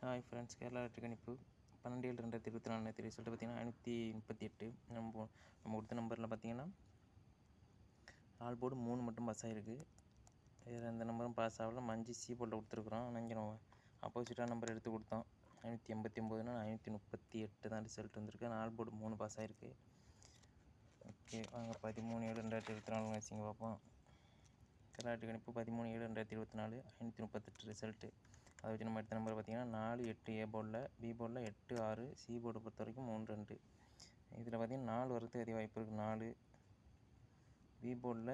Hi friends, Kerala வெற்றி கணிப்பு 12/7/2024 result பார்த்தீங்கன்னா 538. நம்ம கொடுத்த நம்பரில் பார்த்தீங்கன்னா ஆல் போர்டு 3 மட்டும் பாஸ் ஆகிருக்கு. வேறு எந்த நம்பரும் பாஸ் ஆகல. நம்ம 5 சி போர்டில் கொடுத்துருக்குறோம். ஆனால் இங்கே நம்ம ஆப்போசிட்டாக நம்பர் எடுத்து கொடுத்தோம். 589னா 538 தான் ரிசல்ட் வந்திருக்கு. ஆல் போர்டு 3 பாஸ் ஆகிருக்கு. ஓகே, வாங்க 13/7/2024 மேட்சிங் பார்ப்போம். கேரளா வெற்றி கணிப்பு 13/7/2024 538 ரிசல்ட்டு. அதை வச்சு நம்ம எடுத்த நம்பர் பார்த்தீங்கன்னா 4, 8 ஏ போர்டில், பி போர்டில் 8, 6, சி போர்டை பொறுத்த வரைக்கும் 3, 2. இதில் பார்த்தீங்கன்னா 4 வரதுக்கு அதிக வாய்ப்பு இருக்குது. 4 பி போர்டில்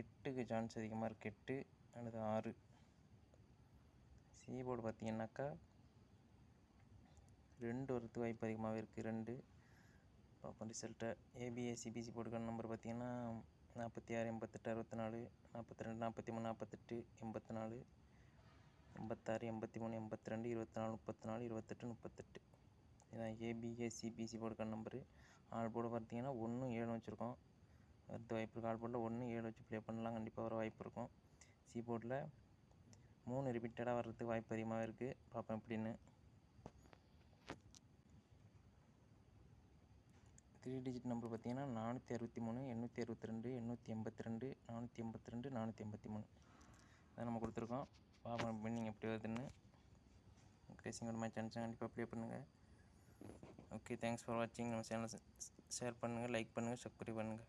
8க்கு சான்ஸ் அதிகமாக இருக்குது. 8 அல்லது 6. சி போர்டு பார்த்தீங்கன்னாக்கா 2 வரதுக்கு வாய்ப்பு அதிகமாகவே இருக்குது. 2 பார்ப்போம் ரிசல்ட்டை. ஏபிஏ சிபிசி போர்டுக்கான நம்பர் பார்த்தீங்கன்னா 46, 88, 64, 42, 43, 48, 84, 86, 83, 82, 24, 34, 28, 38. இதான் ஏபிஏ சிபிசி போர்டுக்கான நம்பரு. ஆல் போர்டு பார்த்தீங்கன்னா 1, 7 வச்சுருக்கோம். வரது வாய்ப்பு இருக்குது. ஆல் போர்டில் 1, 7 வச்சு ப்ளே பண்ணலாம். கண்டிப்பாக வர வாய்ப்பு இருக்கும். சி போர்டில் 3 ரிப்பீட்டடாக வர்றதுக்கு வாய்ப்பு அதிகமாக இருக்குது. பார்ப்போம் எப்படின்னு. 3 டிஜிட் நம்பர் பார்த்தீங்கன்னா 463, 862, 882, 482, 483. அதை நம்ம கொடுத்துருக்கோம். பார்ப்போம் வின்னிங் எப்படி வருதுன்னு. கிரேசிங்கோட மேட்ச் அனுப்பிச்சா கண்டிப்பாக ப்ளே பண்ணுங்கள். ஓகே, தேங்க்ஸ் ஃபார் வாட்சிங். நம்ம சேனலை ஷேர் பண்ணுங்கள், லைக் பண்ணுங்கள், சப்ஸ்கிரைப் பண்ணுங்கள்.